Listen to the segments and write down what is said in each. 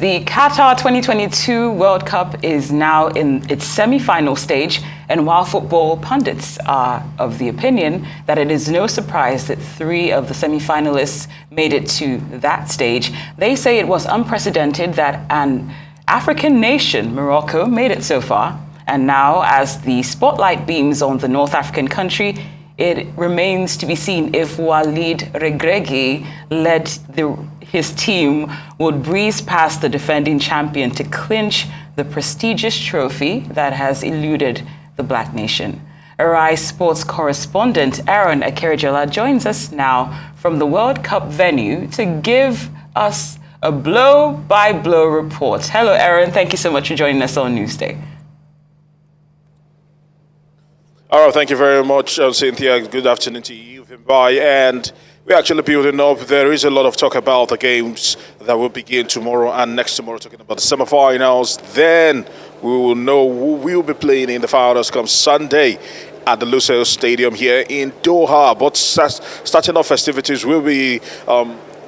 The Qatar 2022 World Cup is now in its semi-final stage, and while football pundits are of the opinion that it is no surprise that 3 of the semi-finalists made it to that stage, they say it was unprecedented that an African nation, Morocco, made it so far. And now, as the spotlight beams on the North African country, it remains to be seen if Walid Regragui his team would breeze past the defending champion to clinch the prestigious trophy that has eluded the Black nation. Arise sports correspondent Aron Akerejola joins us now from the World Cup venue to give us a blow-by-blow report. Hello, Aron. Thank you so much for joining us on Newsday. All right, thank you very much, Cynthia. Good afternoon to you, Vimbai. And we're actually building up. There is a lot of talk about the games that will begin tomorrow and next tomorrow, talking about the semifinals. Then we will know who will be playing in the finals come Sunday at the Lusail Stadium here in Doha. But starting off festivities will be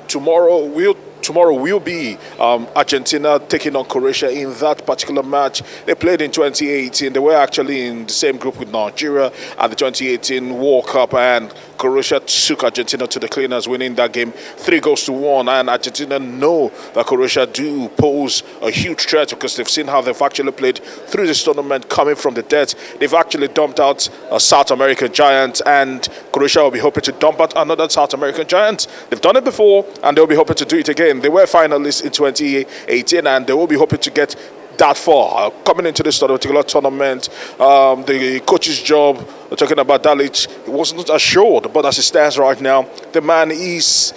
tomorrow. Tomorrow will be Argentina taking on Croatia in that particular match. They played in 2018. They were actually in the same group with Nigeria at the 2018 World Cup, and Croatia took Argentina to the cleaners, winning that game 3-1. And Argentina know that Croatia do pose a huge threat because they've seen how they've actually played through this tournament, coming from the dead. They've actually dumped out a South American giant, and Croatia will be hoping to dump out another South American giant. They've done it before, and they'll be hoping to do it again. They were finalists in 2018, and they will be hoping to get that far. Coming into this particular tournament, the coach's job, talking about Dalic, it wasn't assured, but as it stands right now, the man is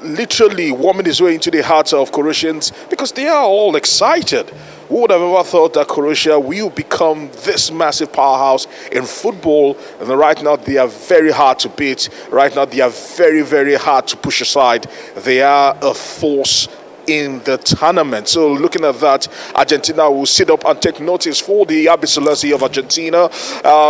literally warming his way into the hearts of Croatians because they are all excited. Who would have ever thought that Croatia will become this massive powerhouse in football? And right now, they are very hard to beat. Right now, they are very, very hard to push aside. They are a force in the tournament. So looking at that, Argentina will sit up and take notice for the Abisolasi of Argentina.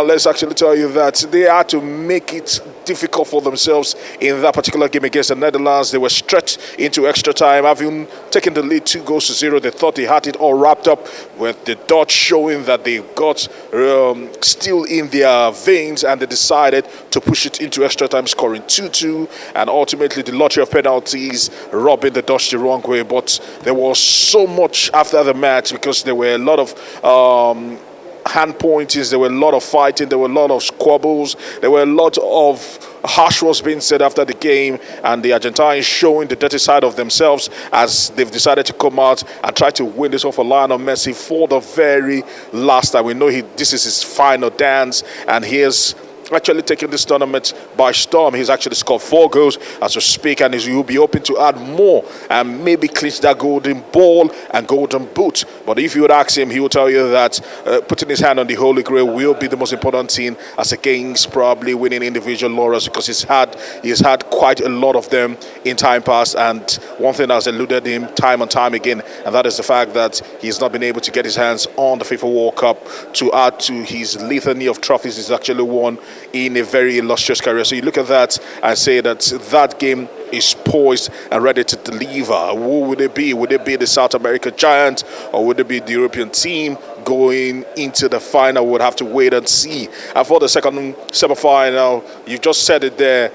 Let's actually tell you that they had to make it difficult for themselves in that particular game against the Netherlands. They were stretched into extra time, having taken the lead 2-0. They thought they had it all wrapped up, with the Dutch showing that they got still in their veins, and they decided to push it into extra time, scoring 2-2, and ultimately the lottery of penalties robbing the Dutch the wrong way. But there was so much after the match because there were a lot of hand pointings, there were a lot of fighting, there were a lot of squabbles, there were a lot of harsh words being said after the game, and the Argentines showing the dirty side of themselves as they've decided to come out and try to win this one for Lionel Messi for the very last time. We know this is his final dance, and here's actually taking this tournament by storm. He's actually scored 4 goals as we speak, and he will be hoping to add more and maybe clinch that golden ball and golden boot. But if you would ask him, he will tell you that putting his hand on the Holy Grail will be the most important thing, as against probably winning individual laurels, because he's had quite a lot of them in time past. And one thing has eluded him time and time again, and that is the fact that he's not been able to get his hands on the FIFA World Cup to add to his litany of trophies he's actually won in a very illustrious career. So you look at that and say that that game is poised and ready to deliver. Who would it be? Would it be the South American giant, or would it be the European team going into the final? We'll have to wait and see. And for the second semi-final, you just said it there,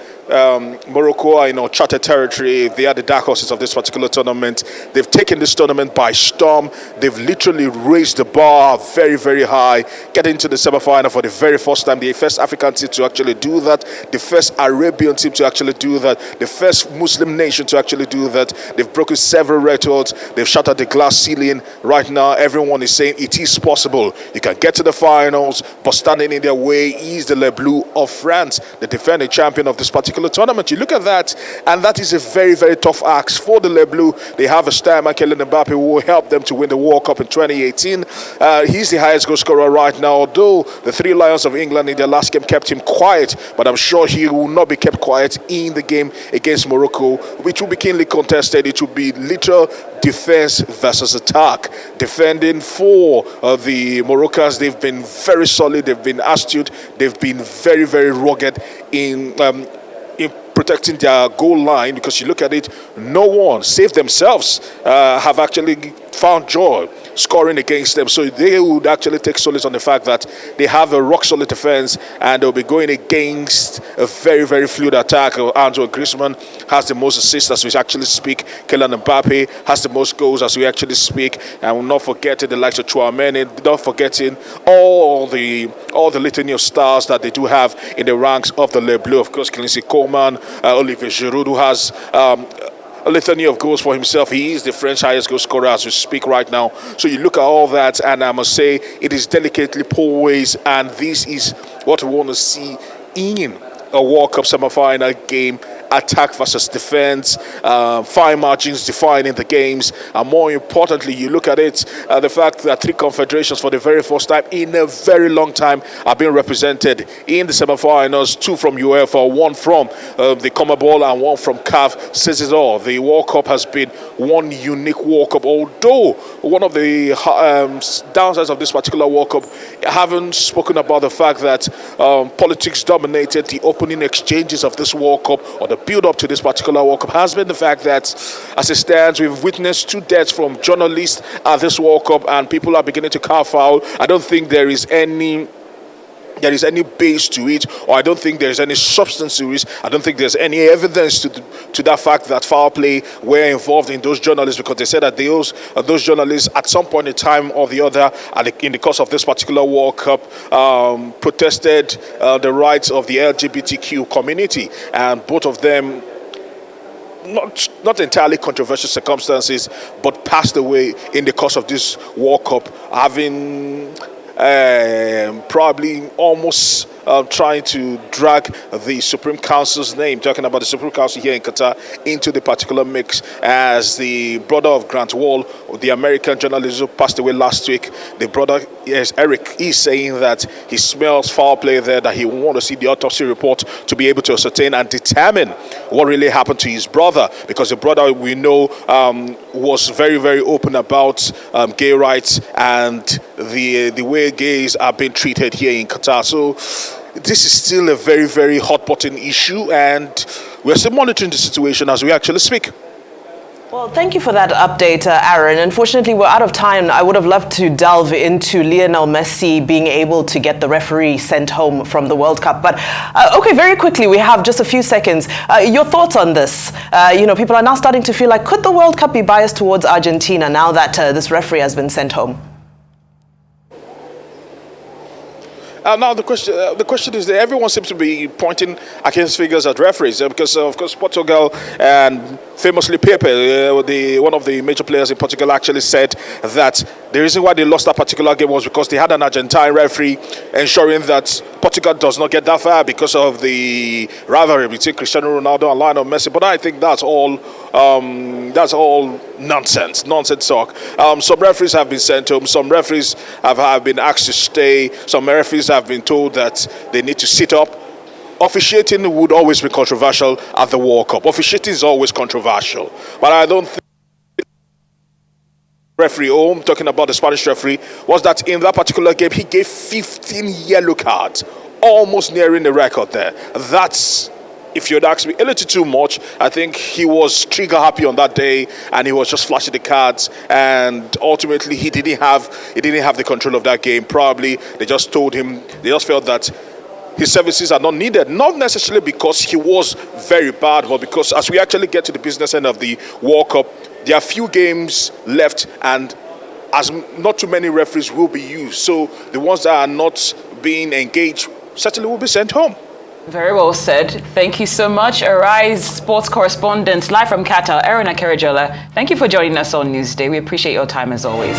Morocco are in uncharted territory. They are the dark horses of this particular tournament. They've taken this tournament by storm. They've literally raised the bar very, very high, getting to the semi-final for the very first time. The first African team to actually do that, the first Arabian team to actually do that, the first Muslim nation to actually do that. They've broken several records. They've shattered the glass ceiling. Right now, everyone is saying it is possible. You can get to the finals, but standing in their way is the Le Bleu of France, the defending champion of this particular tournament. You look at that, and that is a very, very tough ask for the Le Bleu. They have a star, Kylian Mbappe, who will help them to win the World Cup in 2018. He's the highest goal scorer right now, although the 3 Lions of England in their last game kept him quiet, but I'm sure he will not be kept quiet in the game against Morocco, which will be keenly contested. It will be literal defense versus attack. Defending for the Moroccans, they've been very solid, they've been astute, they've been very, very rugged in protecting their goal line, because you look at it, no one, save themselves, have actually found joy scoring against them. So they would actually take solace on the fact that they have a rock-solid defense, and they'll be going against a very, very fluid attack. Antoine Griezmann has the most assists as we actually speak. Kylian Mbappe has the most goals as we actually speak. And we're not forgetting the likes of Chouameni, not forgetting all the litany of stars that they do have in the ranks of the Le Bleu. Of course, Kingsley Coman, Olivier Giroud, who has a litany of goals for himself. He is the French highest goal scorer as we speak right now. So you look at all that, and I must say it is delicately poised, and this is what we want to see in a World Cup semi-final game. Attack versus defense, fine margins defining the games, and more importantly, you look at it, the fact that 3 confederations for the very first time in a very long time are being represented in the semi-finals. 2 from UEFA, 1 from the CONMEBOL, and 1 from CAF, says it all. The World Cup has been one unique World Cup, although one of the downsides of this particular World Cup, I haven't spoken about the fact that politics dominated the opening exchanges of this World Cup, or the build up to this particular World Cup, has been the fact that, as it stands, we've witnessed 2 deaths from journalists at this World Cup, and people are beginning to carve foul. I don't think there is any base to it, or I don't think there's any substance to it. I don't think there's any evidence to that fact that foul play were involved in those journalists, because they said that those journalists at some point in time or the other in the course of this particular World Cup protested the rights of the LGBTQ community, and both of them, not entirely controversial circumstances, but passed away in the course of this World Cup, having probably almost trying to drag the Supreme Council's name, talking about the Supreme Council here in Qatar, into the particular mix, as the brother of Grant Wall, the American journalist who passed away last week, the brother, yes, Eric, is saying that he smells foul play there, that he want to see the autopsy report to be able to ascertain and determine what really happened to his brother, because the brother, we know, was very, very open about gay rights and the way gays are being treated here in Qatar. So this is still a very, very hot button issue, and we're still monitoring the situation as we actually speak. Well, thank you for that update, Aron. Unfortunately, we're out of time. I would have loved to delve into Lionel Messi being able to get the referee sent home from the World Cup. But, okay, very quickly, we have just a few seconds. Your thoughts on this? People are now starting to feel like, could the World Cup be biased towards Argentina now that this referee has been sent home? Now the question is that everyone seems to be pointing against figures at referees, because of course Portugal, and famously Pepe, one of the major players in Portugal, actually said that the reason why they lost that particular game was because they had an Argentine referee ensuring that Portugal does not get that far because of the rivalry between Cristiano Ronaldo and Lionel Messi. But I think that's all nonsense talk. Some referees have been sent home. Some referees have been asked to stay. Some referees have been told that they need to sit up. Officiating would always be controversial at the World Cup. Officiating is always controversial. But I don't think referee, I'm talking about the Spanish referee, was that in that particular game he gave 15 yellow cards, almost nearing the record there. That's, if you'd ask me, a little too much. I think he was trigger happy on that day, and he was just flashing the cards, and ultimately he didn't have the control of that game. Probably they just felt that his services are not needed, not necessarily because he was very bad, but because as we actually get to the business end of the World Cup, there are few games left, and as not too many referees will be used. So the ones that are not being engaged certainly will be sent home. Very well said. Thank you so much. Arise sports correspondent live from Qatar, Aron Akerejola. Thank you for joining us on Newsday. We appreciate your time as always.